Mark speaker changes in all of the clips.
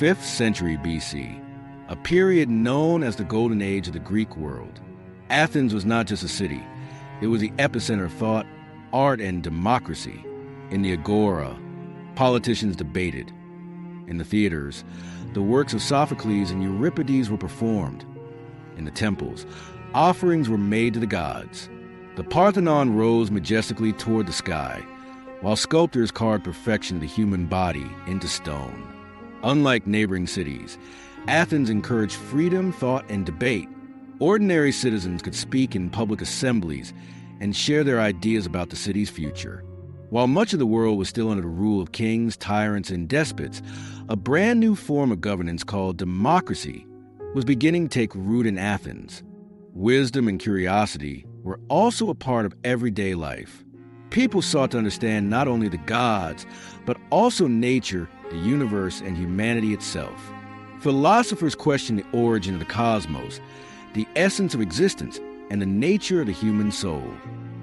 Speaker 1: 5th century BC, a period known as the Golden Age of the Greek world. Athens was not just a city. It was the epicenter of thought, art, and democracy. In the agora, politicians debated. In the theaters, the works of Sophocles and Euripides were performed. In the temples, offerings were made to the gods. The Parthenon rose majestically toward the sky, while sculptors carved perfection of the human body into stone. Unlike neighboring cities, Athens encouraged freedom, thought, and debate. Ordinary citizens could speak in public assemblies and share their ideas about the city's future. While much of the world was still under the rule of kings, tyrants, and despots, a brand new form of governance called democracy was beginning to take root in Athens. Wisdom and curiosity were also a part of everyday life. People sought to understand not only the gods, but also nature, the universe, and humanity itself. Philosophers questioned the origin of the cosmos, the essence of existence, and the nature of the human soul.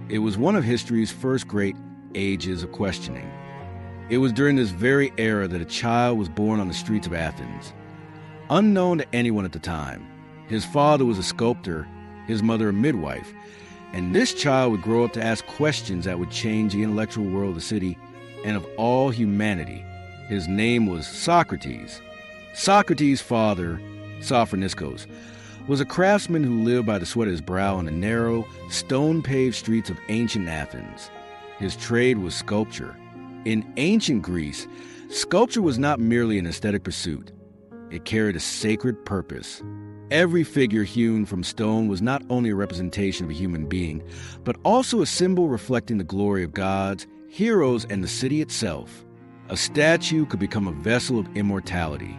Speaker 1: It was one of history's first great ages of questioning. It was during this very era that a child was born on the streets of Athens. Unknown to anyone at the time, his father was a sculptor, his mother a midwife, and this child would grow up to ask questions that would change the intellectual world of the city and of all humanity. His name was Socrates. Socrates' father, Sophroniskos, was a craftsman who lived by the sweat of his brow on the narrow, stone-paved streets of ancient Athens. His trade was sculpture. In ancient Greece, sculpture was not merely an aesthetic pursuit. It carried a sacred purpose. Every figure hewn from stone was not only a representation of a human being, but also a symbol reflecting the glory of gods, heroes, and the city itself. A statue could become a vessel of immortality.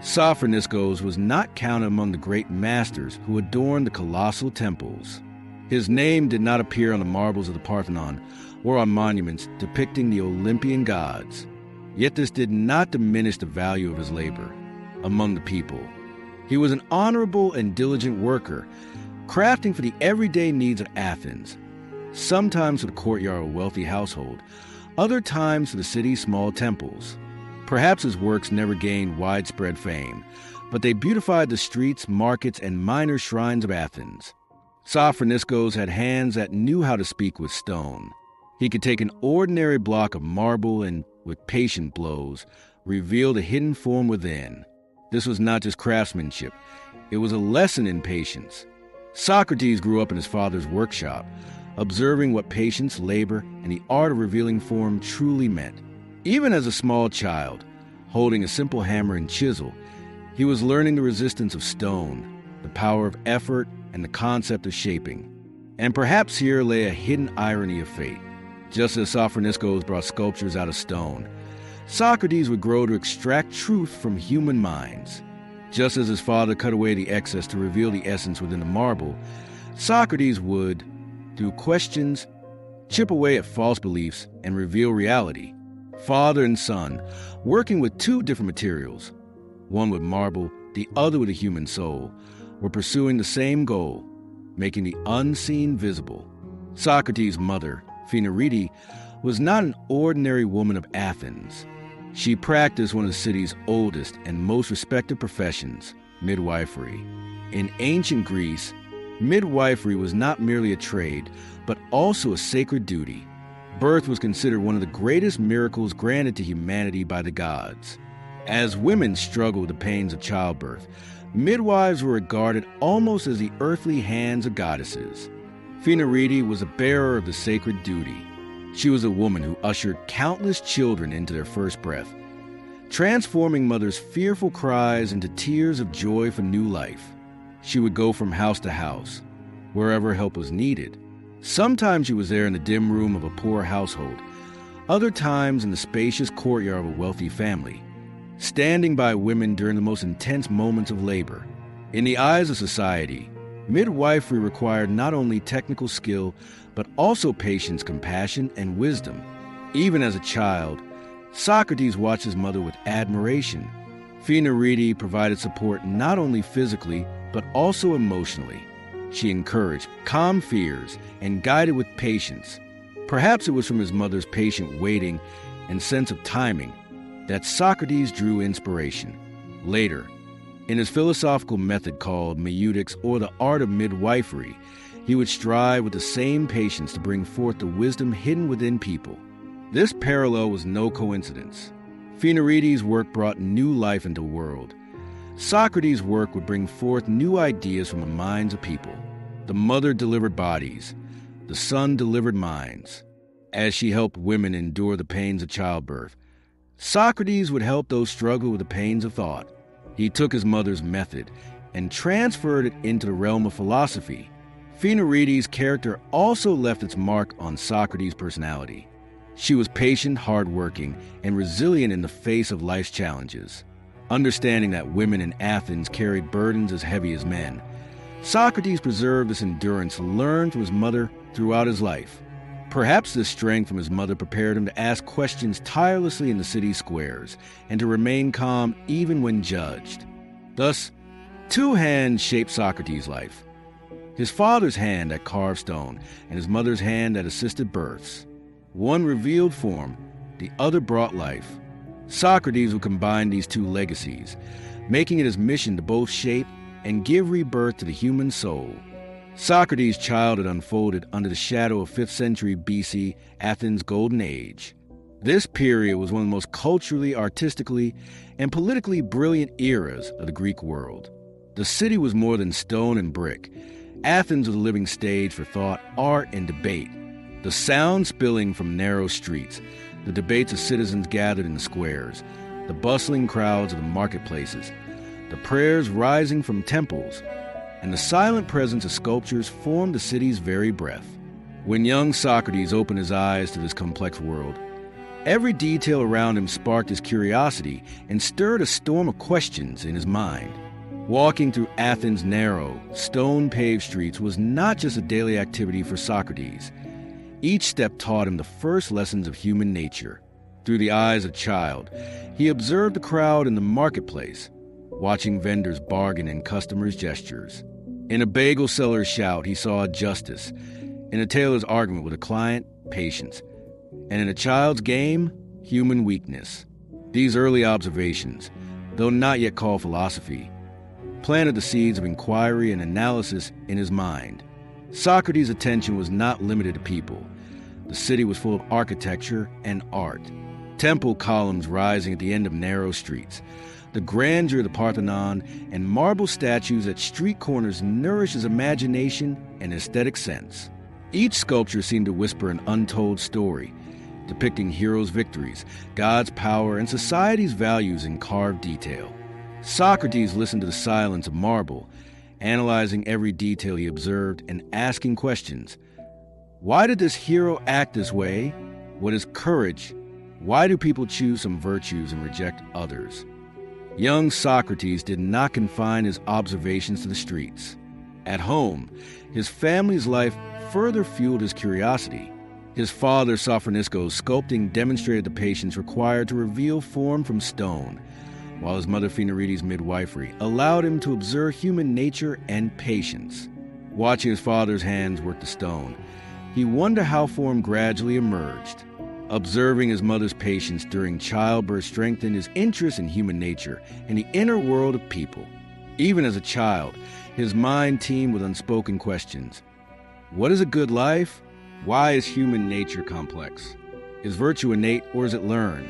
Speaker 1: Sophroniskos was not counted among the great masters who adorned the colossal temples. His name did not appear on the marbles of the Parthenon or on monuments depicting the Olympian gods. Yet this did not diminish the value of his labor among the people. He was an honorable and diligent worker, crafting for the everyday needs of Athens, sometimes for the courtyard of a wealthy household, other times for the city's small temples. Perhaps his works never gained widespread fame, but they beautified the streets, markets, and minor shrines of Athens. Sophroniskos had hands that knew how to speak with stone. He could take an ordinary block of marble and, with patient blows, reveal the hidden form within. This was not just craftsmanship. It was a lesson in patience. Socrates grew up in his father's workshop, observing what patience, labor, and the art of revealing form truly meant. Even as a small child, holding a simple hammer and chisel, he was learning the resistance of stone, the power of effort, and the concept of shaping. And perhaps here lay a hidden irony of fate. Just as Sophroniskos brought sculptures out of stone, Socrates would grow to extract truth from human minds. Just as his father cut away the excess to reveal the essence within the marble, Socrates would, through questions, chip away at false beliefs and reveal reality. Father and son, working with two different materials, one with marble, the other with a human soul, were pursuing the same goal, making the unseen visible. Socrates' mother, Phaenarete, was not an ordinary woman of Athens. She practiced one of the city's oldest and most respected professions, midwifery. In ancient Greece, midwifery was not merely a trade, but also a sacred duty. Birth was considered one of the greatest miracles granted to humanity by the gods. As women struggled with the pains of childbirth, midwives were regarded almost as the earthly hands of goddesses. Phaenarete was a bearer of the sacred duty. She was a woman who ushered countless children into their first breath, transforming mothers' fearful cries into tears of joy for new life. She would go from house to house, wherever help was needed. Sometimes she was there in the dim room of a poor household, other times in the spacious courtyard of a wealthy family, standing by women during the most intense moments of labor. In the eyes of society, midwifery required not only technical skill, but also patience, compassion, and wisdom. Even as a child, Socrates watched his mother with admiration. Phaenarete provided support not only physically, but also emotionally. She encouraged, calmed fears, and guided with patience. Perhaps it was from his mother's patient waiting and sense of timing that Socrates drew inspiration. Later, in his philosophical method called meutics, or the art of midwifery, he would strive with the same patience to bring forth the wisdom hidden within people. This parallel was no coincidence. Phaetorides' work brought new life into the world. Socrates' work would bring forth new ideas from the minds of people. The mother delivered bodies. The son delivered minds. As she helped women endure the pains of childbirth, Socrates would help those struggle with the pains of thought. He took his mother's method and transferred it into the realm of philosophy. Phaetorides' character also left its mark on Socrates' personality. She was patient, hardworking, and resilient in the face of life's challenges. Understanding that women in Athens carried burdens as heavy as men, Socrates preserved this endurance learned from his mother throughout his life. Perhaps this strength from his mother prepared him to ask questions tirelessly in the city squares and to remain calm even when judged. Thus, two hands shaped Socrates' life. His father's hand that carved stone and his mother's hand that assisted births. One revealed form, the other brought life. Socrates would combine these two legacies, making it his mission to both shape and give rebirth to the human soul. Socrates' childhood unfolded under the shadow of 5th century BC Athens' golden age. This period was one of the most culturally, artistically, and politically brilliant eras of the Greek world. The city was more than stone and brick. Athens was a living stage for thought, art, and debate. The sound spilling from narrow streets, the debates of citizens gathered in the squares, the bustling crowds of the marketplaces, the prayers rising from temples, and the silent presence of sculptures formed the city's very breath. When young Socrates opened his eyes to this complex world, every detail around him sparked his curiosity and stirred a storm of questions in his mind. Walking through Athens' narrow, stone-paved streets was not just a daily activity for Socrates. Each step taught him the first lessons of human nature. Through the eyes of a child, he observed the crowd in the marketplace, watching vendors bargain and customers' gestures. In a bagel seller's shout, he saw justice. In a tailor's argument with a client, patience. And in a child's game, human weakness. These early observations, though not yet called philosophy, planted the seeds of inquiry and analysis in his mind. Socrates' attention was not limited to people. The city was full of architecture and art. Temple columns rising at the end of narrow streets. The grandeur of the Parthenon and marble statues at street corners nourished his imagination and aesthetic sense. Each sculpture seemed to whisper an untold story, depicting heroes' victories, God's power, and society's values in carved detail. Socrates listened to the silence of marble, analyzing every detail he observed and asking questions. Why did this hero act this way? What is courage? Why do people choose some virtues and reject others? Young Socrates did not confine his observations to the streets. At home, his family's life further fueled his curiosity. His father, Socrates' sculpting demonstrated the patience required to reveal form from stone, while his mother Phaetorides' midwifery allowed him to observe human nature and patience. Watching his father's hands work the stone, he wondered how form gradually emerged. Observing his mother's patience during childbirth strengthened his interest in human nature and the inner world of people. Even as a child, his mind teemed with unspoken questions. What is a good life? Why is human nature complex? Is virtue innate or is it learned?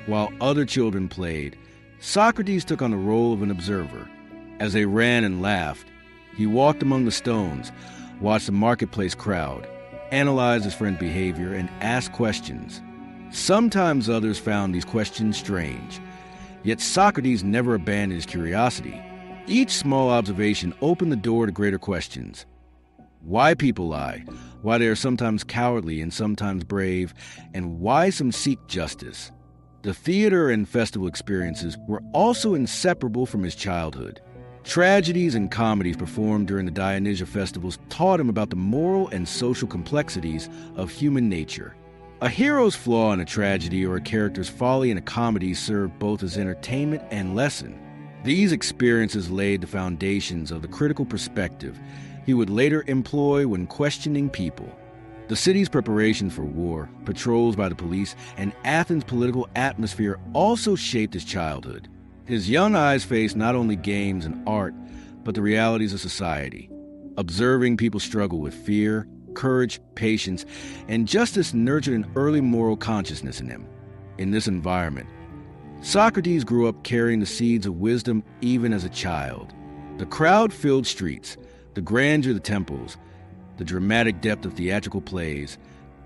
Speaker 1: While other children played, Socrates took on the role of an observer. As they ran and laughed, he walked among the stones, watched the marketplace crowd, analyzed his friend's behavior, and asked questions. Sometimes others found these questions strange, yet Socrates never abandoned his curiosity. Each small observation opened the door to greater questions. Why people lie, why they are sometimes cowardly and sometimes brave, and why some seek justice. The theater and festival experiences were also inseparable from his childhood. Tragedies and comedies performed during the Dionysia festivals taught him about the moral and social complexities of human nature. A hero's flaw in a tragedy or a character's folly in a comedy served both as entertainment and lesson. These experiences laid the foundations of the critical perspective he would later employ when questioning people. The city's preparation for war, patrols by the police, and Athens' political atmosphere also shaped his childhood. His young eyes faced not only games and art, but the realities of society. Observing people struggle with fear, courage, patience, and justice nurtured an early moral consciousness in him. In this environment, Socrates grew up carrying the seeds of wisdom even as a child. The crowd-filled streets, the grandeur of the temples, the dramatic depth of theatrical plays,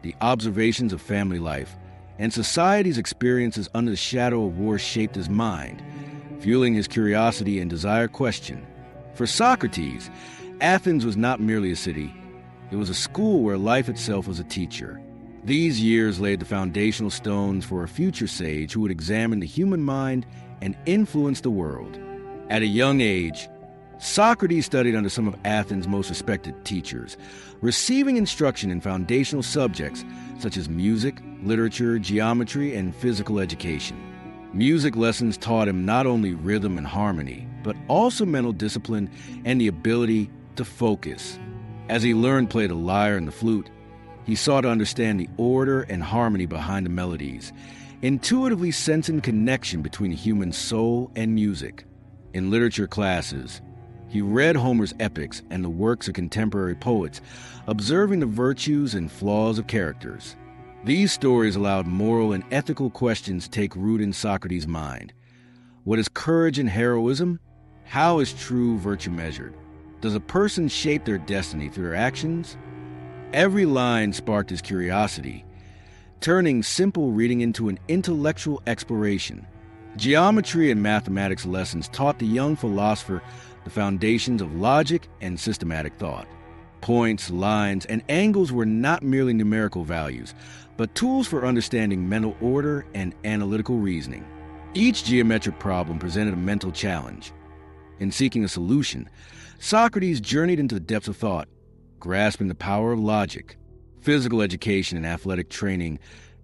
Speaker 1: the observations of family life, and society's experiences under the shadow of war shaped his mind, fueling his curiosity and desire to question. For Socrates, Athens was not merely a city. It was a school where life itself was a teacher. These years laid the foundational stones for a future sage who would examine the human mind and influence the world. At a young age, Socrates studied under some of Athens' most respected teachers, receiving instruction in foundational subjects such as music, literature, geometry, and physical education. Music lessons taught him not only rhythm and harmony, but also mental discipline and the ability to focus. As he learned to play the lyre and the flute, he sought to understand the order and harmony behind the melodies, intuitively sensing connection between the human soul and music. In literature classes, he read Homer's epics and the works of contemporary poets, observing the virtues and flaws of characters. These stories allowed moral and ethical questions to take root in Socrates' mind. What is courage and heroism? How is true virtue measured? Does a person shape their destiny through their actions? Every line sparked his curiosity, turning simple reading into an intellectual exploration. Geometry and mathematics lessons taught the young philosopher the foundations of logic and systematic thought. Points, lines, and angles were not merely numerical values, but tools for understanding mental order and analytical reasoning. Each geometric problem presented a mental challenge. In seeking a solution, Socrates journeyed into the depths of thought, grasping the power of logic. Physical education and athletic training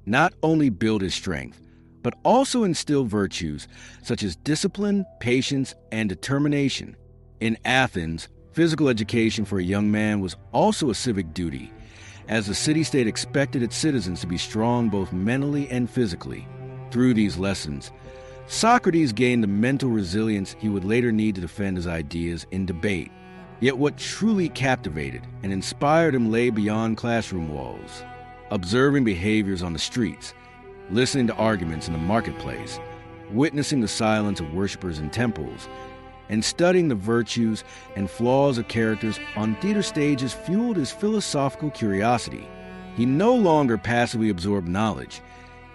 Speaker 1: not only built his strength, but also instilled virtues such as discipline, patience, and determination. In Athens, physical education for a young man was also a civic duty, as the city-state expected its citizens to be strong both mentally and physically. Through these lessons, Socrates gained the mental resilience he would later need to defend his ideas in debate. Yet what truly captivated and inspired him lay beyond classroom walls. Observing behaviors on the streets, listening to arguments in the marketplace, witnessing the silence of worshipers in temples, and studying the virtues and flaws of characters on theater stages fueled his philosophical curiosity. He no longer passively absorbed knowledge.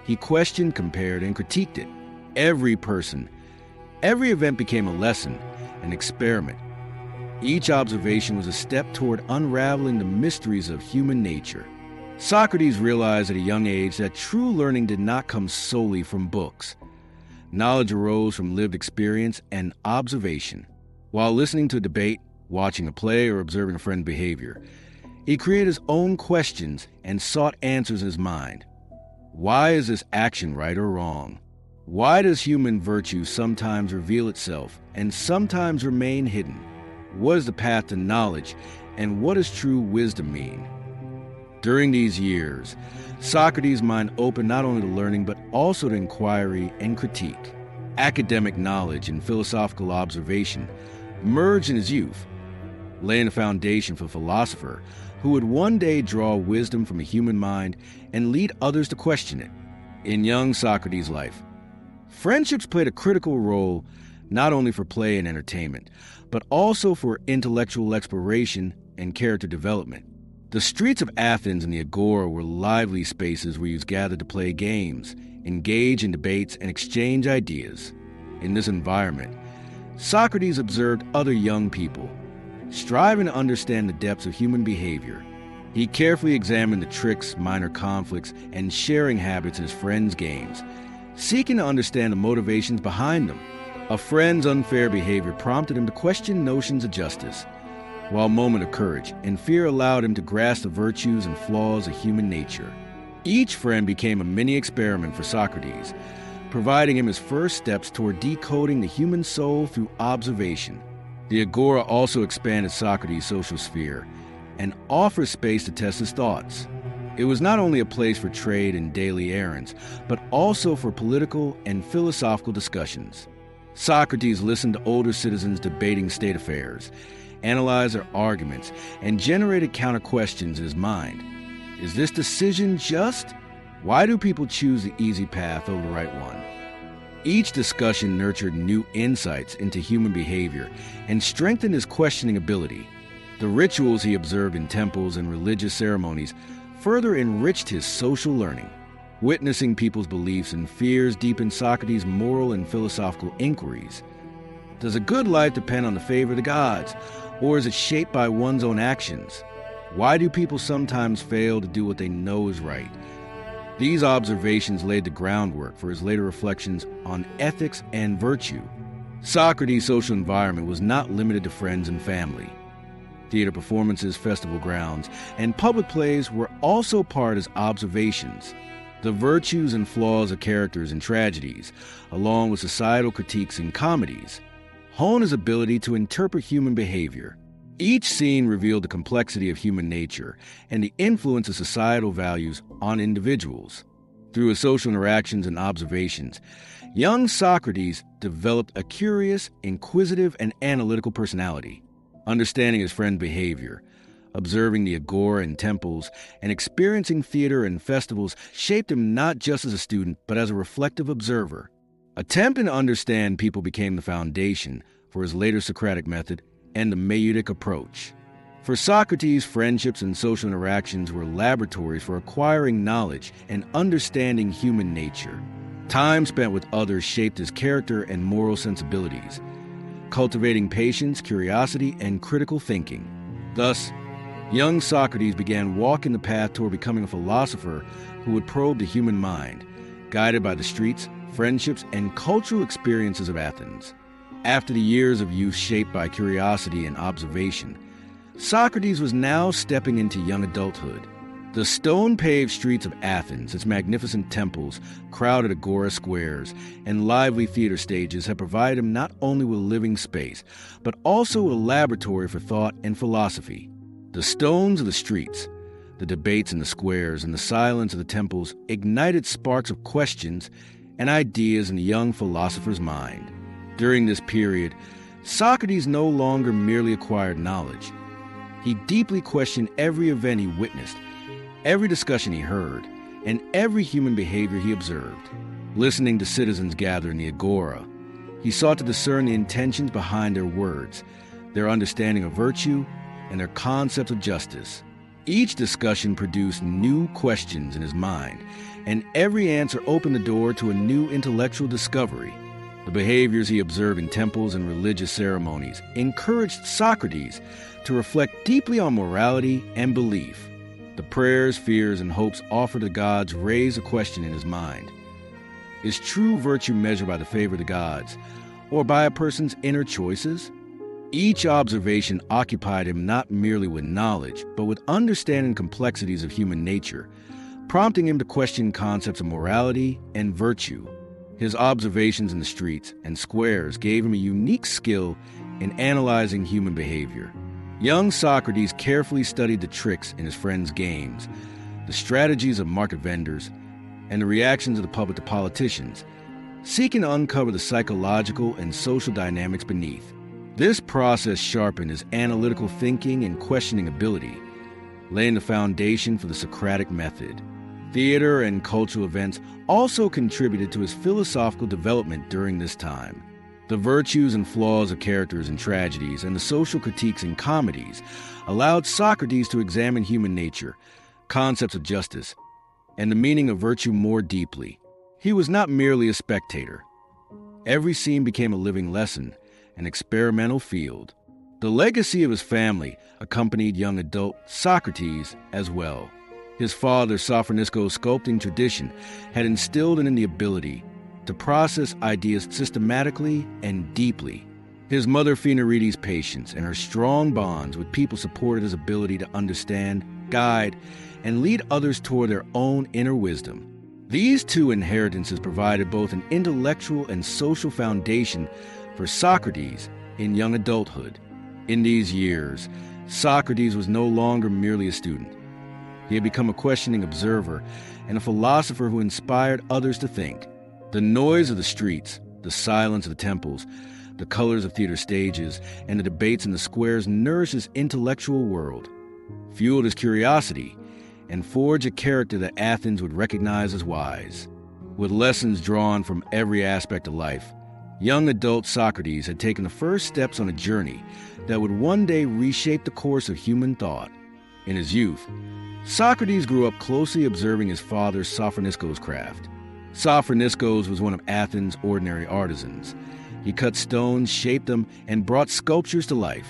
Speaker 1: He questioned, compared, and critiqued it. Every person, every event became a lesson, an experiment. Each observation was a step toward unraveling the mysteries of human nature. Socrates realized at a young age that true learning did not come solely from books. Knowledge arose from lived experience and observation. While listening to a debate, watching a play, or observing a friend's behavior, he created his own questions and sought answers in his mind. Why is this action right or wrong? Why does human virtue sometimes reveal itself and sometimes remain hidden? What is the path to knowledge, and what does true wisdom mean? During these years, Socrates' mind opened not only to learning but also to inquiry and critique. Academic knowledge and philosophical observation merged in his youth, laying a foundation for a philosopher who would one day draw wisdom from a human mind and lead others to question it. In young Socrates' life, friendships played a critical role not only for play and entertainment, but also for intellectual exploration and character development. The streets of Athens and the agora were lively spaces where youths gathered to play games, engage in debates, and exchange ideas. In this environment, Socrates observed other young people, striving to understand the depths of human behavior. He carefully examined the tricks, minor conflicts, and sharing habits in his friends' games, seeking to understand the motivations behind them. A friend's unfair behavior prompted him to question notions of justice, while a moment of courage and fear allowed him to grasp the virtues and flaws of human nature. Each friend became a mini experiment for Socrates, providing him his first steps toward decoding the human soul through observation. The agora also expanded Socrates' social sphere and offered space to test his thoughts. It was not only a place for trade and daily errands, but also for political and philosophical discussions. Socrates listened to older citizens debating state affairs, analyzed their arguments, and generated counter-questions in his mind. Is this decision just? Why do people choose the easy path over the right one? Each discussion nurtured new insights into human behavior and strengthened his questioning ability. The rituals he observed in temples and religious ceremonies further enriched his social learning. Witnessing people's beliefs and fears deepened Socrates' moral and philosophical inquiries. Does a good life depend on the favor of the gods, or is it shaped by one's own actions? Why do people sometimes fail to do what they know is right? These observations laid the groundwork for his later reflections on ethics and virtue. Socrates' social environment was not limited to friends and family. Theater performances, festival grounds, and public plays were also part of his observations. The virtues and flaws of characters in tragedies, along with societal critiques in comedies, honed his ability to interpret human behavior. Each scene revealed the complexity of human nature and the influence of societal values on individuals. Through his social interactions and observations, young Socrates developed a curious, inquisitive, and analytical personality. Understanding his friends' behavior, observing the agora and temples, and experiencing theater and festivals shaped him not just as a student, but as a reflective observer. Attempting to understand people became the foundation for his later Socratic method and the maieutic approach. For Socrates, friendships and social interactions were laboratories for acquiring knowledge and understanding human nature. Time spent with others shaped his character and moral sensibilities, cultivating patience, curiosity, and critical thinking. Thus, young Socrates began walking the path toward becoming a philosopher who would probe the human mind, guided by the streets, friendships, and cultural experiences of Athens. After the years of youth shaped by curiosity and observation, Socrates was now stepping into young adulthood. The stone-paved streets of Athens, its magnificent temples, crowded agora squares, and lively theater stages have provided him not only with a living space, but also a laboratory for thought and philosophy. The stones of the streets, the debates in the squares, and the silence of the temples ignited sparks of questions and ideas in the young philosopher's mind. During this period, Socrates no longer merely acquired knowledge. He deeply questioned every event he witnessed, every discussion he heard, and every human behavior he observed. Listening to citizens gather in the agora, he sought to discern the intentions behind their words, their understanding of virtue, and their concepts of justice. Each discussion produced new questions in his mind, and every answer opened the door to a new intellectual discovery. The behaviors he observed in temples and religious ceremonies encouraged Socrates to reflect deeply on morality and belief. The prayers, fears, and hopes offered to the gods raised a question in his mind. Is true virtue measured by the favor of the gods, or by a person's inner choices? Each observation occupied him not merely with knowledge, but with understanding complexities of human nature, prompting him to question concepts of morality and virtue. His observations in the streets and squares gave him a unique skill in analyzing human behavior. Young Socrates carefully studied the tricks in his friends' games, the strategies of market vendors, and the reactions of the public to politicians, seeking to uncover the psychological and social dynamics beneath. This process sharpened his analytical thinking and questioning ability, laying the foundation for the Socratic method. Theater and cultural events also contributed to his philosophical development during this time. The virtues and flaws of characters in tragedies and the social critiques in comedies allowed Socrates to examine human nature, concepts of justice, and the meaning of virtue more deeply. He was not merely a spectator. Every scene became a living lesson, an experimental field. The legacy of his family accompanied young adult Socrates as well. His father, Socrates' sculpting tradition had instilled in him the ability to process ideas systematically and deeply. His mother, Phinarides' patience and her strong bonds with people supported his ability to understand, guide, and lead others toward their own inner wisdom. These two inheritances provided both an intellectual and social foundation for Socrates in young adulthood. In these years, Socrates was no longer merely a student. He had become a questioning observer and a philosopher who inspired others to think. The noise of the streets, The silence of the temples, the colors of theater stages, and the debates in the squares nourished his intellectual world, fueled his curiosity, and forged a character that Athens would recognize as wise. With lessons drawn from every aspect of life, young adult Socrates had taken the first steps on a journey that would one day reshape the course of human thought. In his youth, Socrates grew up closely observing his father Sophroniskos' craft. Sophroniskos was one of Athens' ordinary artisans. He cut stones, shaped them, and brought sculptures to life.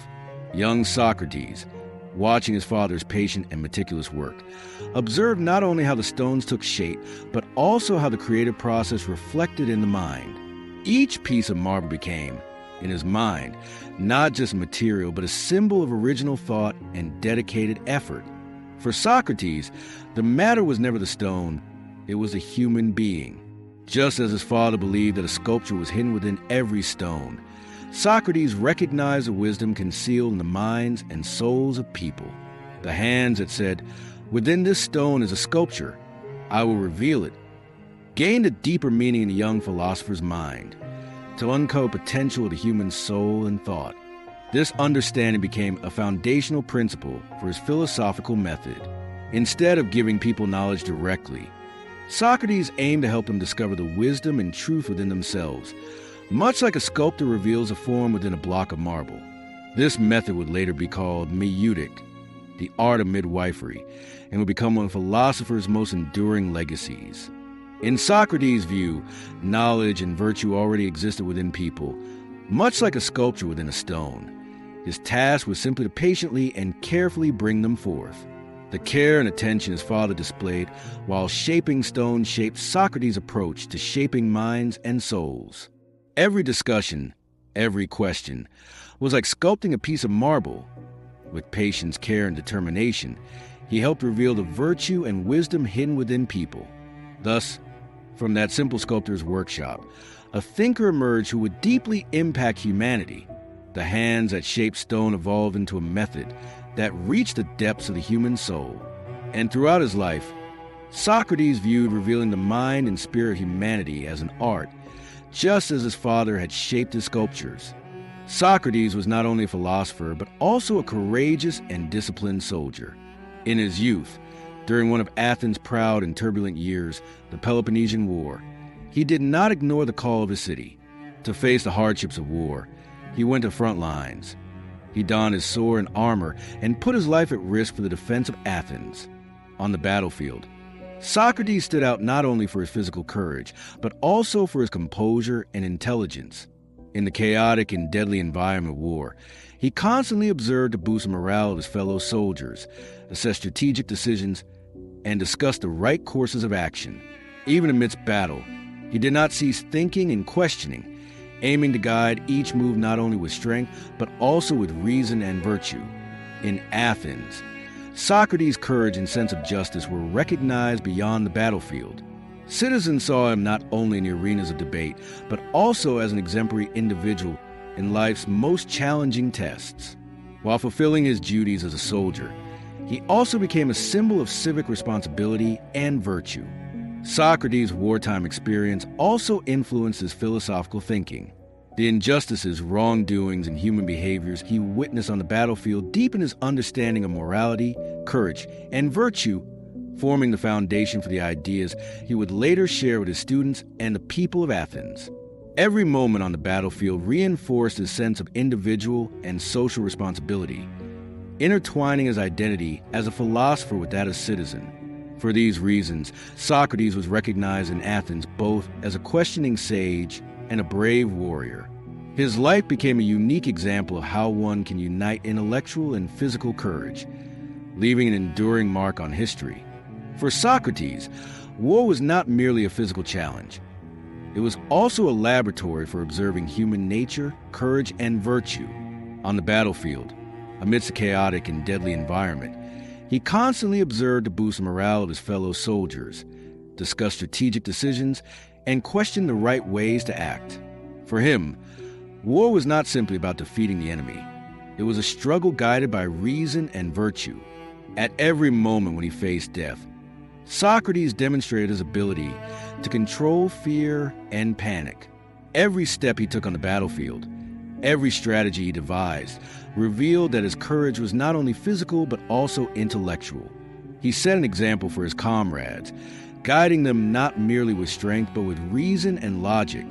Speaker 1: Young Socrates, watching his father's patient and meticulous work, observed not only how the stones took shape, but also how the creative process reflected in the mind. Each piece of marble became, in his mind, not just material, but a symbol of original thought and dedicated effort. For Socrates, the matter was never the stone, it was a human being. Just as his father believed that a sculpture was hidden within every stone, Socrates recognized the wisdom concealed in the minds and souls of people. The hands that said, "Within this stone is a sculpture, I will reveal it," gained a deeper meaning in the young philosopher's mind, to uncover potential of the human soul and thought. This understanding became a foundational principle for his philosophical method. Instead of giving people knowledge directly, Socrates aimed to help them discover the wisdom and truth within themselves, much like a sculptor reveals a form within a block of marble. This method would later be called meutic, the art of midwifery, and would become one of philosophers' most enduring legacies. In Socrates' view, knowledge and virtue already existed within people, much like a sculpture within a stone. His task was simply to patiently and carefully bring them forth. The care and attention his father displayed while shaping stone shaped Socrates' approach to shaping minds and souls. Every discussion, every question, was like sculpting a piece of marble. With patience, care, and determination, he helped reveal the virtue and wisdom hidden within people. Thus, from that simple sculptor's workshop, a thinker emerged who would deeply impact humanity. The hands that shaped stone evolved into a method that reached the depths of the human soul. And throughout his life, Socrates viewed revealing the mind and spirit of humanity as an art, just as his father had shaped his sculptures. Socrates was not only a philosopher, but also a courageous and disciplined soldier. In his youth, during one of Athens' proud and turbulent years, the Peloponnesian War, he did not ignore the call of his city. To face the hardships of war, he went to front lines. He donned his sword and armor and put his life at risk for the defense of Athens. On the battlefield, Socrates stood out not only for his physical courage, but also for his composure and intelligence. In the chaotic and deadly environment of war, he constantly observed to boost the morale of his fellow soldiers, assess strategic decisions, and discuss the right courses of action. Even amidst battle, he did not cease thinking and questioning, aiming to guide each move not only with strength, but also with reason and virtue. In Athens, Socrates' courage and sense of justice were recognized beyond the battlefield. Citizens saw him not only in the arenas of debate, but also as an exemplary individual in life's most challenging tests. While fulfilling his duties as a soldier, he also became a symbol of civic responsibility and virtue. Socrates' wartime experience also influenced his philosophical thinking. The injustices, wrongdoings, and human behaviors he witnessed on the battlefield deepened his understanding of morality, courage, and virtue, forming the foundation for the ideas he would later share with his students and the people of Athens. Every moment on the battlefield reinforced his sense of individual and social responsibility, intertwining his identity as a philosopher with that of citizen. For these reasons, Socrates was recognized in Athens both as a questioning sage and a brave warrior. His life became a unique example of how one can unite intellectual and physical courage, leaving an enduring mark on history. For Socrates, war was not merely a physical challenge. It was also a laboratory for observing human nature, courage, and virtue. On the battlefield, amidst a chaotic and deadly environment, he constantly observed to boost the morale of his fellow soldiers, discuss strategic decisions, and question the right ways to act. For him, war was not simply about defeating the enemy. It was a struggle guided by reason and virtue. At every moment when he faced death, Socrates demonstrated his ability to control fear and panic, Every step he took on the battlefield, every strategy he devised, revealed that his courage was not only physical but also intellectual. He set an example for his comrades, guiding them not merely with strength but with reason and logic.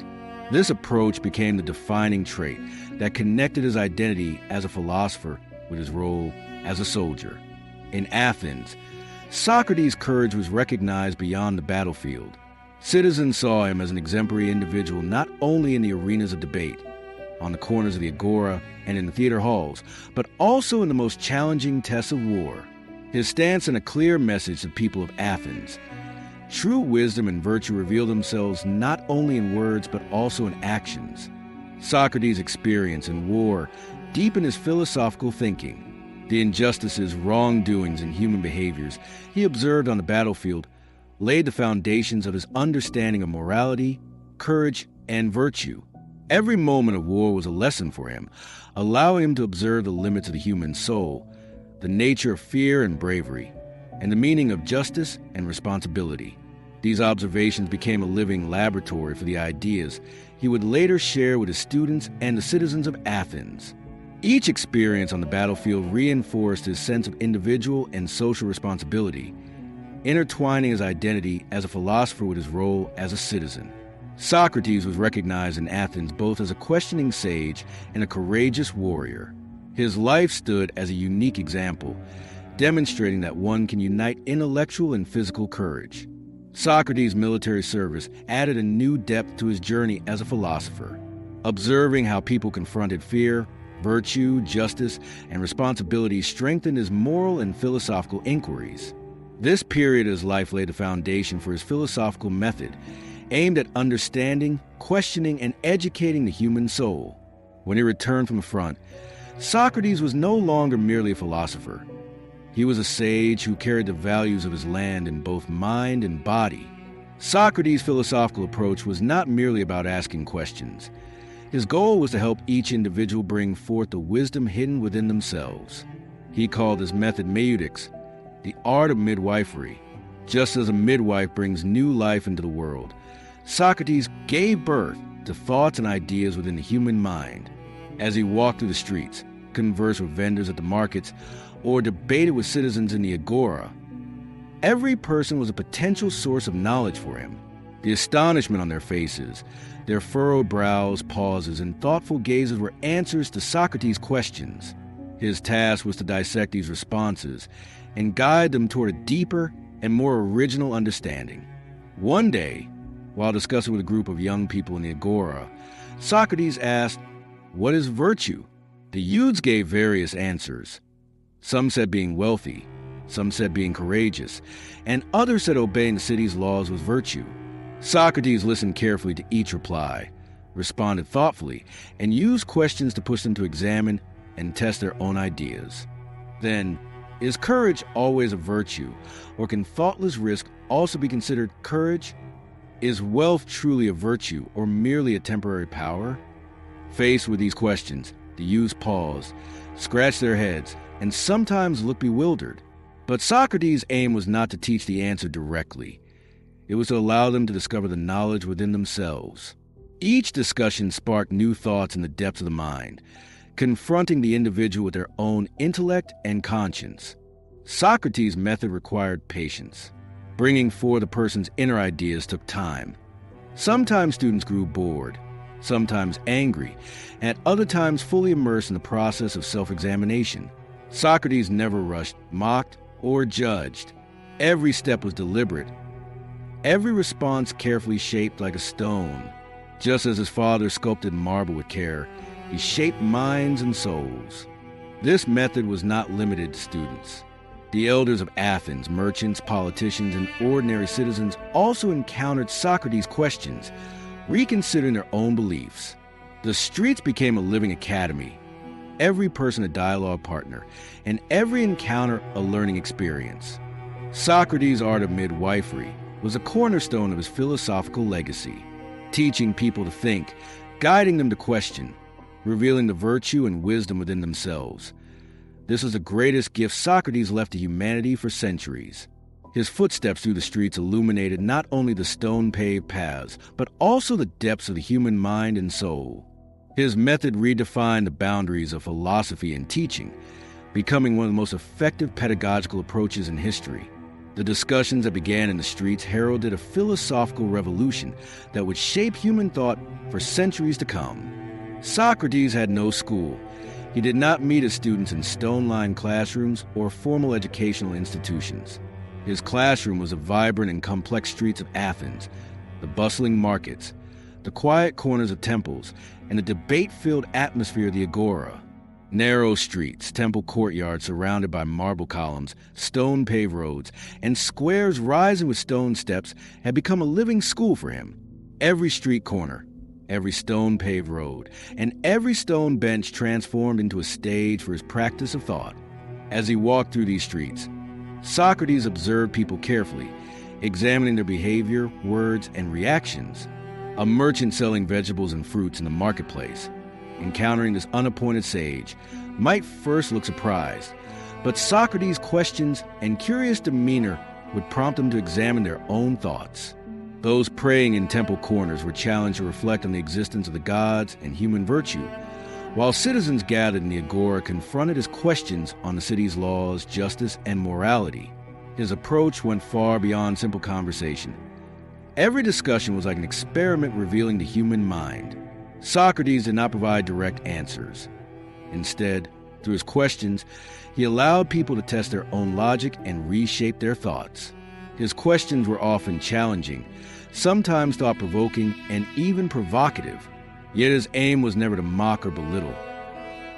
Speaker 1: This approach became the defining trait that connected his identity as a philosopher with his role as a soldier. In Athens, Socrates' courage was recognized beyond the battlefield. Citizens saw him as an exemplary individual not only in the arenas of debate, on the corners of the agora, and in the theater halls, but also in the most challenging tests of war. His stance sent a clear message to the people of Athens. True wisdom and virtue reveal themselves not only in words but also in actions. Socrates' experience in war deepened his philosophical thinking. The injustices, wrongdoings, and human behaviors he observed on the battlefield laid the foundations of his understanding of morality, courage, and virtue. Every moment of war was a lesson for him, allowing him to observe the limits of the human soul, the nature of fear and bravery, and the meaning of justice and responsibility. These observations became a living laboratory for the ideas he would later share with his students and the citizens of Athens. Each experience on the battlefield reinforced his sense of individual and social responsibility, intertwining his identity as a philosopher with his role as a citizen. Socrates was recognized in Athens both as a questioning sage and a courageous warrior. His life stood as a unique example, demonstrating that one can unite intellectual and physical courage. Socrates' military service added a new depth to his journey as a philosopher. Observing how people confronted fear, virtue, justice, and responsibility strengthened his moral and philosophical inquiries. This period of his life laid the foundation for his philosophical method, aimed at understanding, questioning, and educating the human soul. When he returned from the front, Socrates was no longer merely a philosopher. He was a sage who carried the values of his land in both mind and body. Socrates' philosophical approach was not merely about asking questions. His goal was to help each individual bring forth the wisdom hidden within themselves. He called his method meutics, the art of midwifery. Just as a midwife brings new life into the world, Socrates gave birth to thoughts and ideas within the human mind. As he walked through the streets, conversed with vendors at the markets, or debated with citizens in the agora, every person was a potential source of knowledge for him. The astonishment on their faces, their furrowed brows, pauses, and thoughtful gazes were answers to Socrates' questions. His task was to dissect these responses and guide them toward a deeper and more original understanding. One day, while discussing with a group of young people in the agora, Socrates asked, "What is virtue?" The youths gave various answers. Some said being wealthy, some said being courageous, and others said obeying the city's laws was virtue. Socrates listened carefully to each reply, responded thoughtfully, and used questions to push them to examine and test their own ideas. Then, is courage always a virtue, or can thoughtless risk also be considered courage? Is wealth truly a virtue, or merely a temporary power? Faced with these questions, the youths paused, scratched their heads, and sometimes looked bewildered. But Socrates' aim was not to teach the answer directly. It was to allow them to discover the knowledge within themselves. Each discussion sparked new thoughts in the depths of the mind, confronting the individual with their own intellect and conscience. Socrates' method required patience. Bringing forth a person's inner ideas took time. Sometimes students grew bored, sometimes angry, and at other times fully immersed in the process of self-examination. Socrates never rushed, mocked, or judged. Every step was deliberate, every response carefully shaped like a stone. Just as his father sculpted marble with care, he shaped minds and souls. This method was not limited to students. The elders of Athens, merchants, politicians, and ordinary citizens also encountered Socrates' questions, reconsidering their own beliefs. The streets became a living academy, every person a dialogue partner, and every encounter a learning experience. Socrates' art of midwifery was a cornerstone of his philosophical legacy, teaching people to think, guiding them to question, revealing the virtue and wisdom within themselves. This is the greatest gift Socrates left to humanity for centuries. His footsteps through the streets illuminated not only the stone-paved paths, but also the depths of the human mind and soul. His method redefined the boundaries of philosophy and teaching, becoming one of the most effective pedagogical approaches in history. The discussions that began in the streets heralded a philosophical revolution that would shape human thought for centuries to come. Socrates had no school. He did not meet his students in stone-lined classrooms or formal educational institutions. His classroom was the vibrant and complex streets of Athens, the bustling markets, the quiet corners of temples, and the debate-filled atmosphere of the agora. Narrow streets, temple courtyards surrounded by marble columns, stone-paved roads, and squares rising with stone steps had become a living school for him. Every street corner, every stone-paved road, and every stone bench transformed into a stage for his practice of thought. As he walked through these streets, Socrates observed people carefully, examining their behavior, words, and reactions. A merchant selling vegetables and fruits in the marketplace, encountering this unappointed sage, might first look surprised, but Socrates' questions and curious demeanor would prompt them to examine their own thoughts. Those praying in temple corners were challenged to reflect on the existence of the gods and human virtue, while citizens gathered in the agora confronted his questions on the city's laws, justice, and morality. His approach went far beyond simple conversation. Every discussion was like an experiment revealing the human mind. Socrates did not provide direct answers. Instead, through his questions, he allowed people to test their own logic and reshape their thoughts. His questions were often challenging, sometimes thought-provoking, and even provocative. Yet his aim was never to mock or belittle.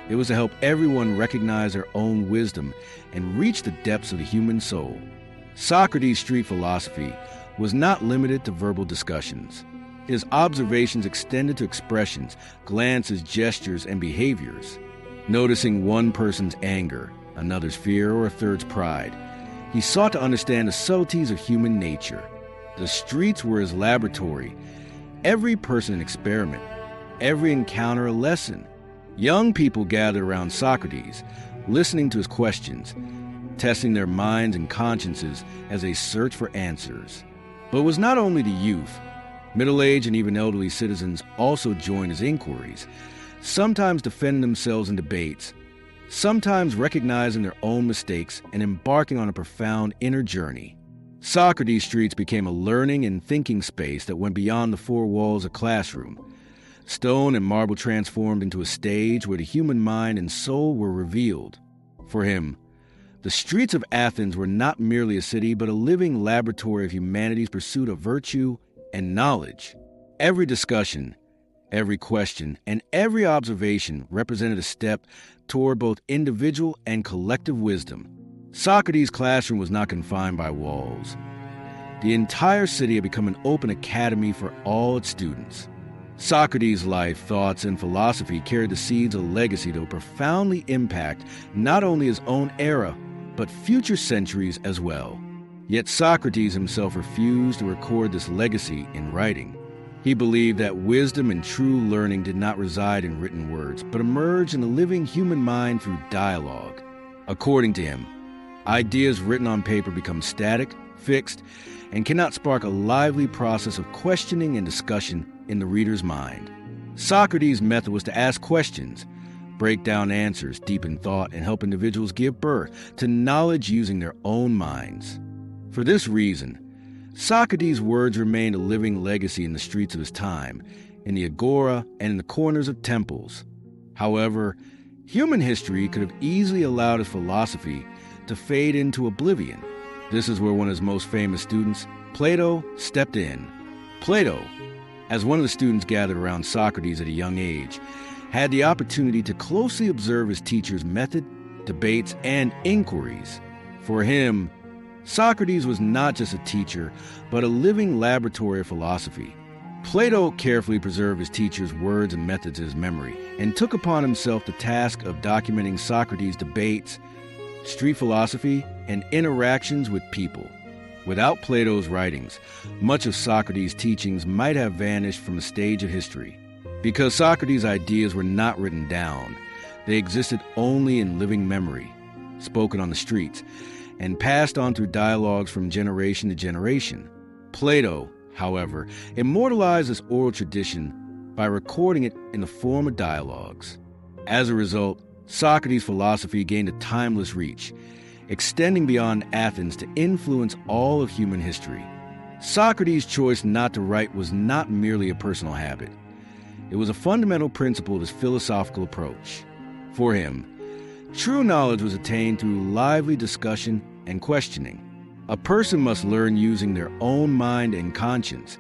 Speaker 1: It was to help everyone recognize their own wisdom and reach the depths of the human soul. Socrates' street philosophy was not limited to verbal discussions. His observations extended to expressions, glances, gestures, and behaviors. Noticing one person's anger, another's fear, or a third's pride, he sought to understand the subtleties of human nature. The streets were his laboratory, every person an experiment, every encounter a lesson. Young people gathered around Socrates, listening to his questions, testing their minds and consciences as they searched for answers. But it was not only the youth. Middle-aged and even elderly citizens also joined his inquiries, sometimes defending themselves in debates, sometimes recognizing their own mistakes and embarking on a profound inner journey. Socrates' streets became a learning and thinking space that went beyond the four walls of a classroom. Stone and marble transformed into a stage where the human mind and soul were revealed. For him, the streets of Athens were not merely a city, but a living laboratory of humanity's pursuit of virtue and knowledge. Every discussion, every question, and every observation represented a step toward both individual and collective wisdom. Socrates' classroom was not confined by walls. The entire city had become an open academy for all its students. Socrates' life, thoughts, and philosophy carried the seeds of a legacy that would profoundly impact not only his own era, but future centuries as well. Yet Socrates himself refused to record this legacy in writing. He believed that wisdom and true learning did not reside in written words, but emerged in the living human mind through dialogue. According to him, ideas written on paper become static, fixed, and cannot spark a lively process of questioning and discussion in the reader's mind. Socrates' method was to ask questions, break down answers, deepen thought, and help individuals give birth to knowledge using their own minds. For this reason, Socrates' words remained a living legacy in the streets of his time, in the agora, and in the corners of temples. However, human history could have easily allowed his philosophy to fade into oblivion. This is where one of his most famous students, Plato, stepped in. Plato, as one of the students gathered around Socrates at a young age, had the opportunity to closely observe his teacher's method, debates, and inquiries. For him, Socrates was not just a teacher, but a living laboratory of philosophy. Plato carefully preserved his teacher's words and methods in his memory, and took upon himself the task of documenting Socrates' debates, street philosophy, and interactions with people. Without Plato's writings, much of Socrates' teachings might have vanished from the stage of history. Because Socrates' ideas were not written down, they existed only in living memory, spoken on the streets, and passed on through dialogues from generation to generation. Plato, however, immortalized this oral tradition by recording it in the form of dialogues. As a result, Socrates' philosophy gained a timeless reach, extending beyond Athens to influence all of human history. Socrates' choice not to write was not merely a personal habit. It was a fundamental principle of his philosophical approach. For him, true knowledge was attained through lively discussion and questioning. A person must learn using their own mind and conscience,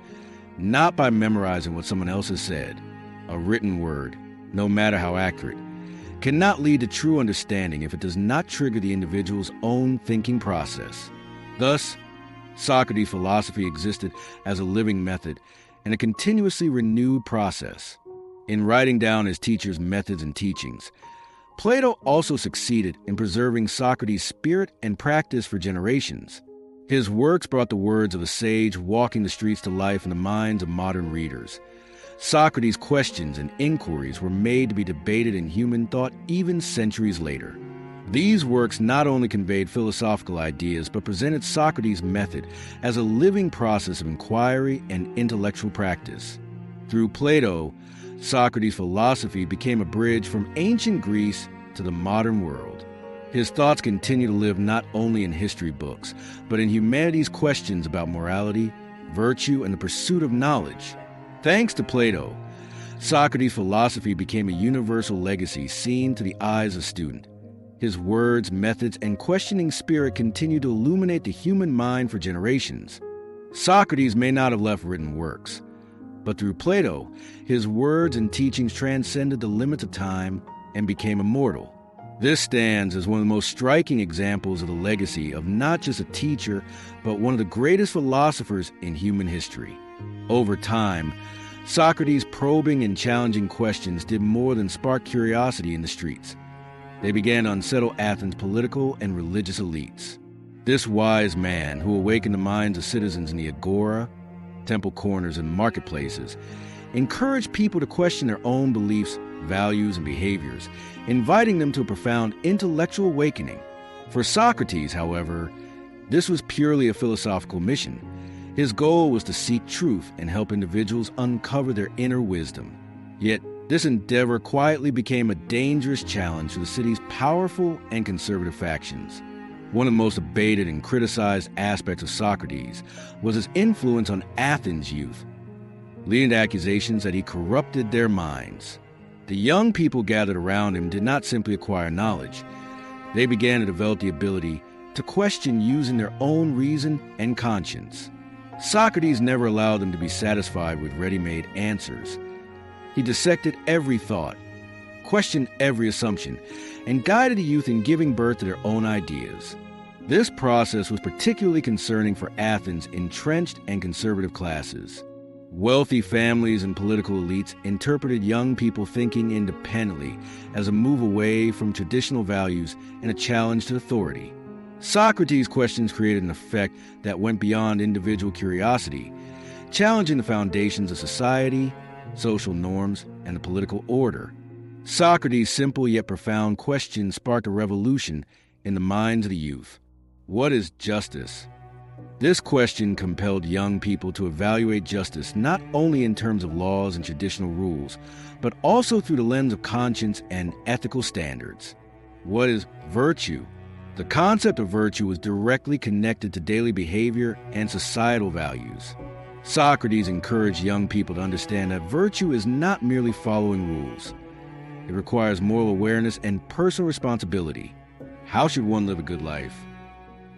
Speaker 1: not by memorizing what someone else has said. A written word, no matter how accurate, cannot lead to true understanding if it does not trigger the individual's own thinking process. Thus, Socrates' philosophy existed as a living method and a continuously renewed process. In writing down his teacher's methods and teachings, Plato also succeeded in preserving Socrates' spirit and practice for generations. His works brought the words of a sage walking the streets to life in the minds of modern readers. Socrates' questions and inquiries were made to be debated in human thought even centuries later. These works not only conveyed philosophical ideas, but presented Socrates' method as a living process of inquiry and intellectual practice. Through Plato, Socrates' philosophy became a bridge from ancient Greece to the modern world. His thoughts continue to live not only in history books, but in humanity's questions about morality, virtue, and the pursuit of knowledge. Thanks to Plato, Socrates' philosophy became a universal legacy seen to the eyes of the student. His words, methods, and questioning spirit continue to illuminate the human mind for generations. Socrates may not have left written works, but through Plato, his words and teachings transcended the limits of time and became immortal. This stands as one of the most striking examples of the legacy of not just a teacher, but one of the greatest philosophers in human history. Over time, Socrates' probing and challenging questions did more than spark curiosity in the streets. They began to unsettle Athens' political and religious elites. This wise man, who awakened the minds of citizens in the agora, temple corners, and marketplaces, encouraged people to question their own beliefs, values, and behaviors, inviting them to a profound intellectual awakening. For Socrates, however, this was purely a philosophical mission. His goal was to seek truth and help individuals uncover their inner wisdom. Yet, this endeavor quietly became a dangerous challenge for the city's powerful and conservative factions. One of the most debated and criticized aspects of Socrates was his influence on Athens' youth, leading to accusations that he corrupted their minds. The young people gathered around him did not simply acquire knowledge. They began to develop the ability to question using their own reason and conscience. Socrates never allowed them to be satisfied with ready-made answers. He dissected every thought, questioned every assumption, and guided the youth in giving birth to their own ideas. This process was particularly concerning for Athens' entrenched and conservative classes. Wealthy families and political elites interpreted young people thinking independently as a move away from traditional values and a challenge to authority. Socrates' questions created an effect that went beyond individual curiosity, challenging the foundations of society, social norms, and the political order. Socrates' simple yet profound question sparked a revolution in the minds of the youth. What is justice? This question compelled young people to evaluate justice not only in terms of laws and traditional rules, but also through the lens of conscience and ethical standards. What is virtue? The concept of virtue was directly connected to daily behavior and societal values. Socrates encouraged young people to understand that virtue is not merely following rules. It requires moral awareness and personal responsibility. How should one live a good life?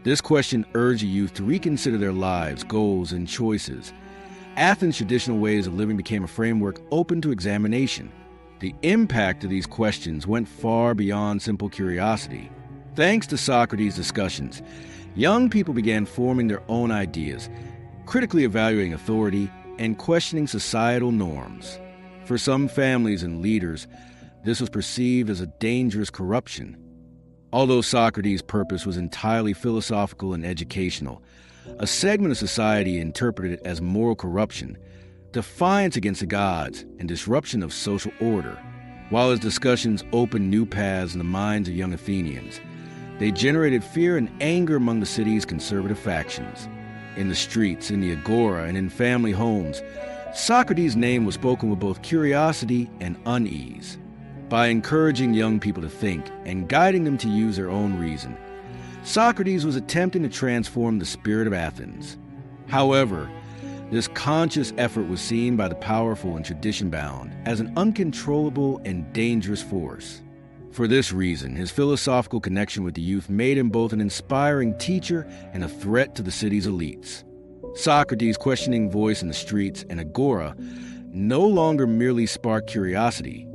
Speaker 1: This question urged the youth to reconsider their lives, goals, and choices. Athens' traditional ways of living became a framework open to examination. The impact of these questions went far beyond simple curiosity. Thanks to Socrates' discussions, young people began forming their own ideas, critically evaluating authority and questioning societal norms. For some families and leaders, this was perceived as a dangerous corruption. Although Socrates' purpose was entirely philosophical and educational, a segment of society interpreted it as moral corruption, defiance against the gods, and disruption of social order. While his discussions opened new paths in the minds of young Athenians, They generated fear and anger among the city's conservative factions. In the streets, in the agora, and in family homes, Socrates' name was spoken with both curiosity and unease. By encouraging young people to think and guiding them to use their own reason, Socrates was attempting to transform the spirit of Athens. However, this conscious effort was seen by the powerful and tradition-bound as an uncontrollable and dangerous force. For this reason, his philosophical connection with the youth made him both an inspiring teacher and a threat to the city's elites. Socrates' questioning voice in the streets and agora no longer merely sparked curiosity.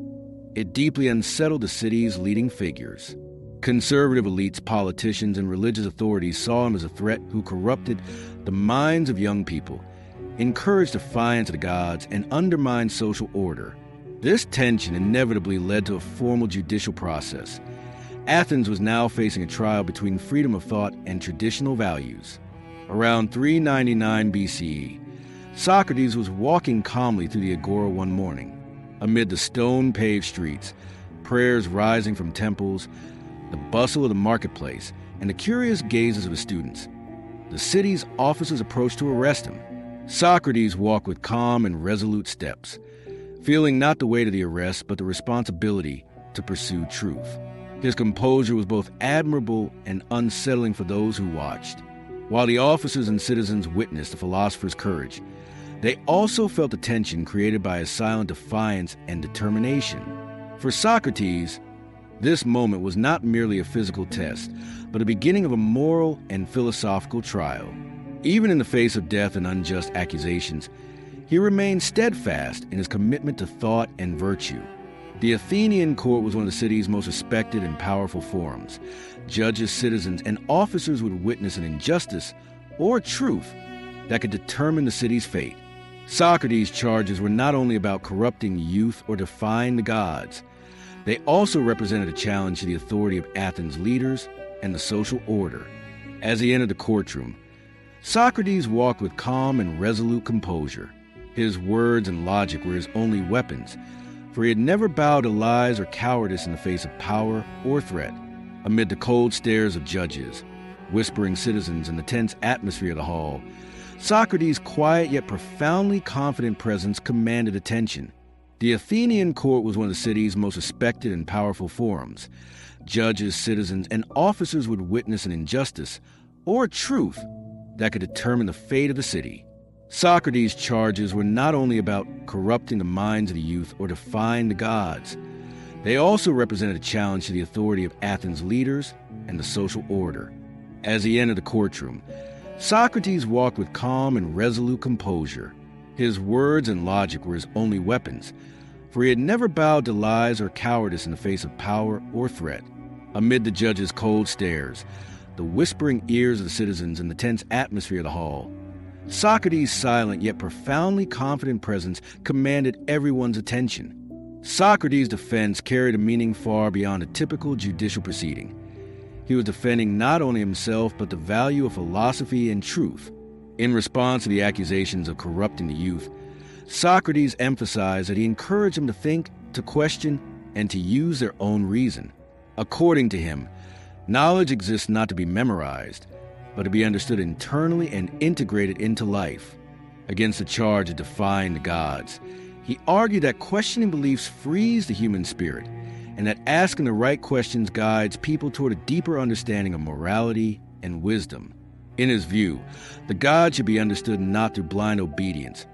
Speaker 1: It deeply unsettled the city's leading figures. Conservative elites, politicians, and religious authorities saw him as a threat who corrupted the minds of young people, encouraged defiance of the gods, and undermined social order. This tension inevitably led to a formal judicial process. Athens was now facing a trial between freedom of thought and traditional values. Around 399 BCE, Socrates was walking calmly through the agora one morning. Amid the stone-paved streets, prayers rising from temples, the bustle of the marketplace, and the curious gazes of the students, the city's officers approached to arrest him. Socrates walked with calm and resolute steps, feeling not the weight of the arrest but the responsibility to pursue truth. His composure was both admirable and unsettling for those who watched. While the officers and citizens witnessed the philosopher's courage, they also felt the tension created by his silent defiance and determination. For Socrates, this moment was not merely a physical test, but a beginning of a moral and philosophical trial. Even in the face of death and unjust accusations, he remained steadfast in his commitment to thought and virtue. The Athenian court was one of the city's most respected and powerful forums. Judges, citizens, and officers would witness an injustice or truth that could determine the city's fate. Socrates' charges were not only about corrupting youth or defying the gods, they also represented a challenge to the authority of Athens' leaders and the social order. As he entered the courtroom, Socrates walked with calm and resolute composure. His words and logic were his only weapons, for he had never bowed to lies or cowardice in the face of power or threat. Amid the cold stares of judges, whispering citizens, and the tense atmosphere of the hall, Socrates' quiet yet profoundly confident presence commanded attention. The Athenian court was one of the city's most respected and powerful forums. Judges, citizens, and officers would witness an injustice or truth that could determine the fate of the city. Socrates' charges were not only about corrupting the minds of the youth or defying the gods, they also represented a challenge to the authority of Athens' leaders and the social order. As he entered the courtroom, Socrates walked with calm and resolute composure. His words and logic were his only weapons, for he had never bowed to lies or cowardice in the face of power or threat. Amid the judge's cold stares, the whispering ears of the citizens, and the tense atmosphere of the hall, Socrates' silent yet profoundly confident presence commanded everyone's attention. Socrates' defense carried a meaning far beyond a typical judicial proceeding. He was defending not only himself but the value of philosophy and truth. In response to the accusations of corrupting the youth, Socrates emphasized that he encouraged them to think, to question, and to use their own reason. According to him, knowledge exists not to be memorized, but to be understood internally and integrated into life. Against the charge of defying the gods, he argued that questioning beliefs frees the human spirit, and that asking the right questions guides people toward a deeper understanding of morality and wisdom. In his view, the gods should be understood not through blind obedience,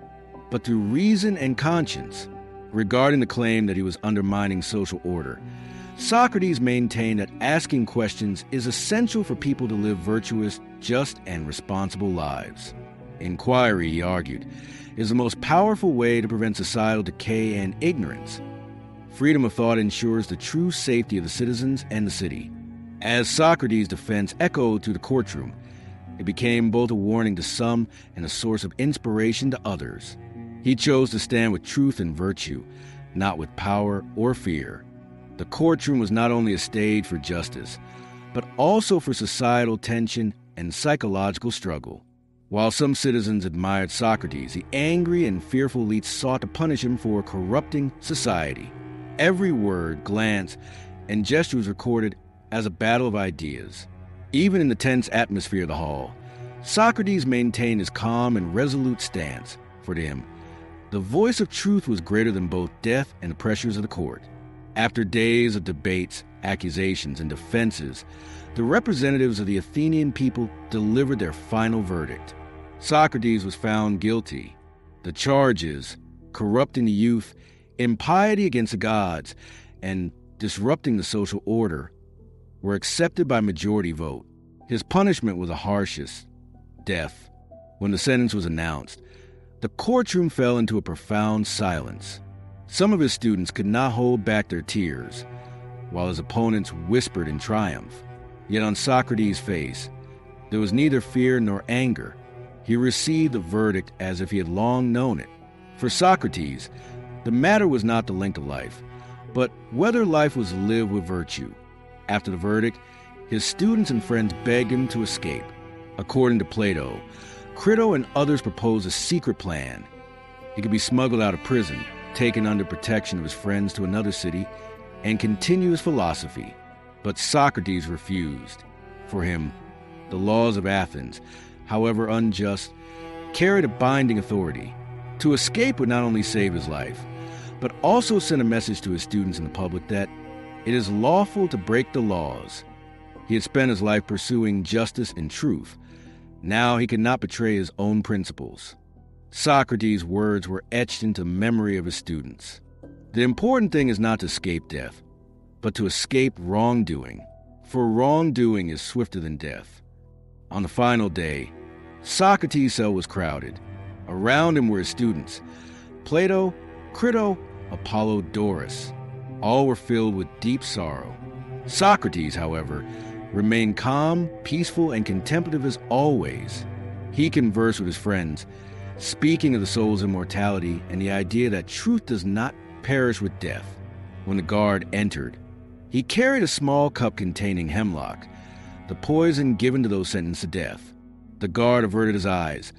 Speaker 1: but through reason and conscience. Regarding the claim that he was undermining social order, Socrates maintained that asking questions is essential for people to live virtuous, just, and responsible lives. Inquiry, he argued, is the most powerful way to prevent societal decay and ignorance. Freedom of thought ensures the true safety of the citizens and the city. As Socrates' defense echoed through the courtroom, it became both a warning to some and a source of inspiration to others. He chose to stand with truth and virtue, not with power or fear. The courtroom was not only a stage for justice, but also for societal tension and psychological struggle. While some citizens admired Socrates, the angry and fearful elites sought to punish him for corrupting society. Every word, glance, and gesture was recorded as a battle of ideas. Even in the tense atmosphere of the hall, Socrates maintained his calm and resolute stance. For him, the voice of truth was greater than both death and the pressures of the court. After days of debates, accusations, and defenses, the representatives of the Athenian people delivered their final verdict. Socrates was found guilty. The charges, corrupting the youth, impiety against the gods, and disrupting the social order, were accepted by majority vote. His punishment was the harshest, death. When the sentence was announced, the courtroom fell into a profound silence. Some of his students could not hold back their tears, while his opponents whispered in triumph. Yet on Socrates' face, there was neither fear nor anger. He received the verdict as if he had long known it. For Socrates, the matter was not the length of life, but whether life was lived with virtue. After the verdict, his students and friends begged him to escape. According to Plato, Crito and others proposed a secret plan. He could be smuggled out of prison, taken under protection of his friends to another city, and continue his philosophy. But Socrates refused. For him, the laws of Athens, however unjust, carried a binding authority. To escape would not only save his life, but also send a message to his students and the public that it is lawful to break the laws. He had spent his life pursuing justice and truth. Now he could not betray his own principles. Socrates' words were etched into the memory of his students. The important thing is not to escape death, but to escape wrongdoing, for wrongdoing is swifter than death. On the final day, Socrates' cell was crowded. Around him were his students, Plato, Crito, Apollodorus. All were filled with deep sorrow. Socrates, however, remained calm, peaceful, and contemplative as always. He conversed with his friends, speaking of the soul's immortality and the idea that truth does not perish with death. When the guard entered, he carried a small cup containing hemlock, the poison given to those sentenced to death. The guard averted his eyes,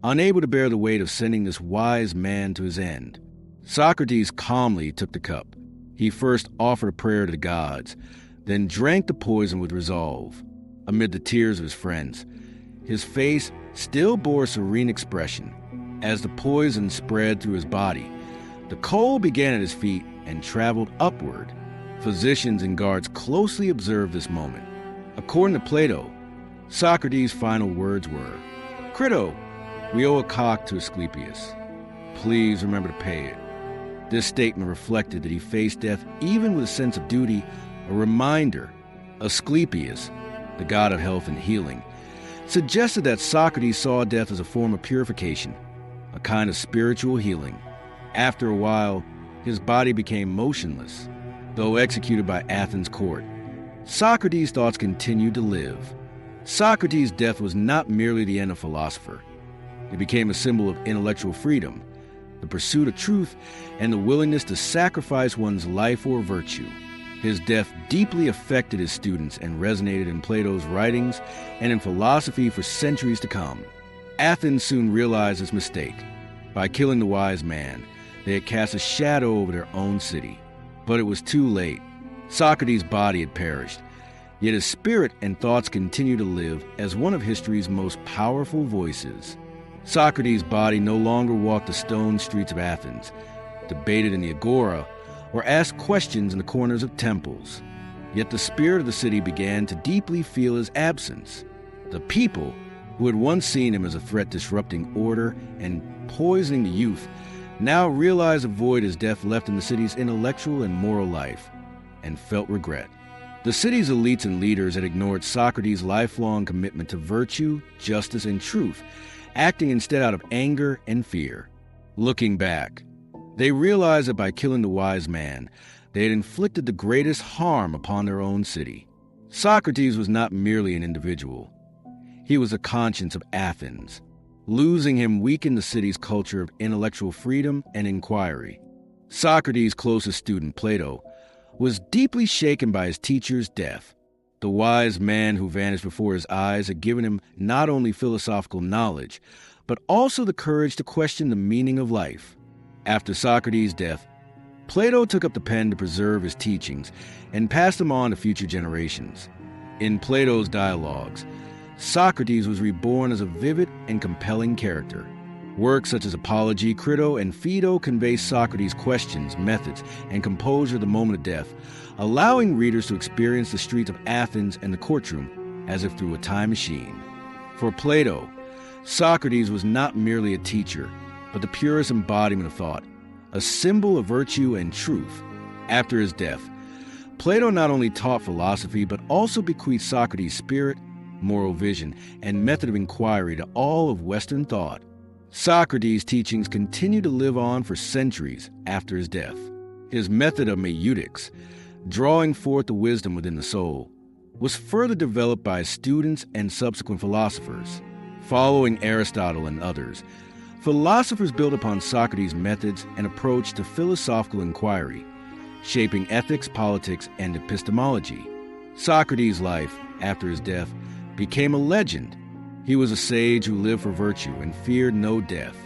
Speaker 1: unable to bear the weight of sending this wise man to his end. Socrates calmly took the cup. He first offered a prayer to the gods, then drank the poison with resolve. Amid the tears of his friends, his face still bore a serene expression. As the poison spread through his body, the coal began at his feet and traveled upward. Physicians and guards closely observed this moment. According to Plato, Socrates' final words were, "Crito, we owe a cock to Asclepius. Please remember to pay it." This statement reflected that he faced death even with a sense of duty, a reminder. Asclepius, the god of health and healing, suggested that Socrates saw death as a form of purification, a kind of spiritual healing. After a while, his body became motionless. Though executed by Athens' court, Socrates' thoughts continued to live. Socrates' death was not merely the end of a philosopher. It became a symbol of intellectual freedom, the pursuit of truth, and the willingness to sacrifice one's life or virtue. His death deeply affected his students and resonated in Plato's writings and in philosophy for centuries to come. Athens soon realized its mistake. By killing the wise man, they had cast a shadow over their own city. But it was too late. Socrates' body had perished, yet his spirit and thoughts continue to live as one of history's most powerful voices. Socrates' body no longer walked the stone streets of Athens, debated in the agora, or asked questions in the corners of temples. Yet the spirit of the city began to deeply feel his absence. The people, who had once seen him as a threat disrupting order and poisoning the youth, now realized the void his death left in the city's intellectual and moral life, and felt regret. The city's elites and leaders had ignored Socrates' lifelong commitment to virtue, justice, and truth, acting instead out of anger and fear. Looking back, they realized that by killing the wise man, they had inflicted the greatest harm upon their own city. Socrates was not merely an individual. He was the conscience of Athens. Losing him weakened the city's culture of intellectual freedom and inquiry. Socrates' closest student, Plato, was deeply shaken by his teacher's death. The wise man who vanished before his eyes had given him not only philosophical knowledge, but also the courage to question the meaning of life. After Socrates' death, Plato took up the pen to preserve his teachings and passed them on to future generations. In Plato's dialogues, Socrates was reborn as a vivid and compelling character. Works such as Apology, Crito, and Phaedo convey Socrates' questions, methods, and composure at the moment of death, allowing readers to experience the streets of Athens and the courtroom as if through a time machine. For Plato, Socrates was not merely a teacher, but the purest embodiment of thought, a symbol of virtue and truth. After his death, Plato not only taught philosophy, but also bequeathed Socrates' spirit, moral vision, and method of inquiry to all of Western thought. Socrates' teachings continue to live on for centuries after his death. His method of meutics, drawing forth the wisdom within the soul, was further developed by his students and subsequent philosophers. Following Aristotle and others, philosophers built upon Socrates' methods and approach to philosophical inquiry, shaping ethics, politics, and epistemology. Socrates' life, after his death, became a legend. He was a sage who lived for virtue and feared no death.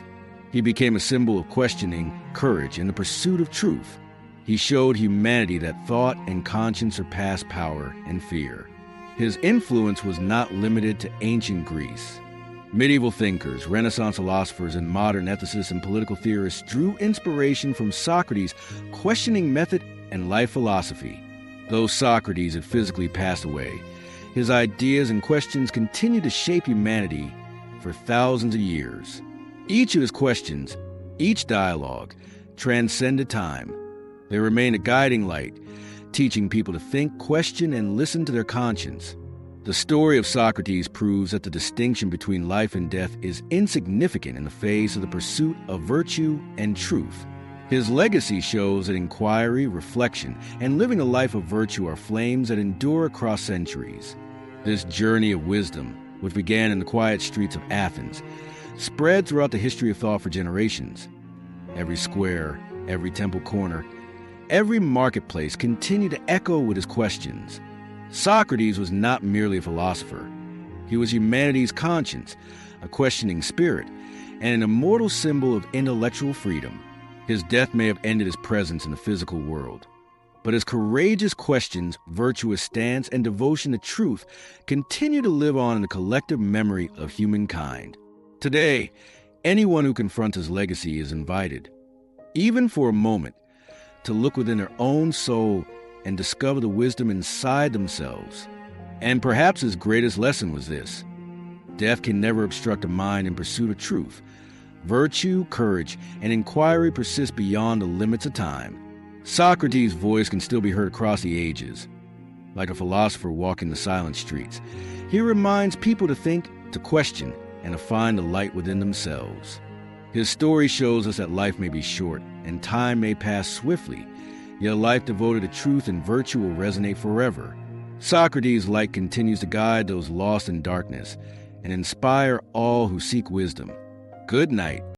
Speaker 1: He became a symbol of questioning, courage, and the pursuit of truth. He showed humanity that thought and conscience surpass power and fear. His influence was not limited to ancient Greece. Medieval thinkers, Renaissance philosophers, and modern ethicists and political theorists drew inspiration from Socrates' questioning method and life philosophy. Though Socrates had physically passed away, his ideas and questions continue to shape humanity for thousands of years. Each of his questions, each dialogue, transcended time. They remain a guiding light, teaching people to think, question, and listen to their conscience. The story of Socrates proves that the distinction between life and death is insignificant in the face of the pursuit of virtue and truth. His legacy shows that inquiry, reflection, and living a life of virtue are flames that endure across centuries. This journey of wisdom, which began in the quiet streets of Athens, spread throughout the history of thought for generations. Every square, every temple corner, every marketplace continued to echo with his questions. Socrates was not merely a philosopher. He was humanity's conscience, a questioning spirit, and an immortal symbol of intellectual freedom. His death may have ended his presence in the physical world, but his courageous questions, virtuous stance, and devotion to truth continue to live on in the collective memory of humankind. Today, anyone who confronts his legacy is invited, even for a moment, to look within their own soul and discover the wisdom inside themselves. And perhaps his greatest lesson was this: death can never obstruct a mind in pursuit of truth. Virtue, courage, and inquiry persist beyond the limits of time. Socrates' voice can still be heard across the ages. Like a philosopher walking the silent streets, he reminds people to think, to question, and to find the light within themselves. His story shows us that life may be short and time may pass swiftly, yet a life devoted to truth and virtue will resonate forever. Socrates' light continues to guide those lost in darkness and inspire all who seek wisdom. Good night.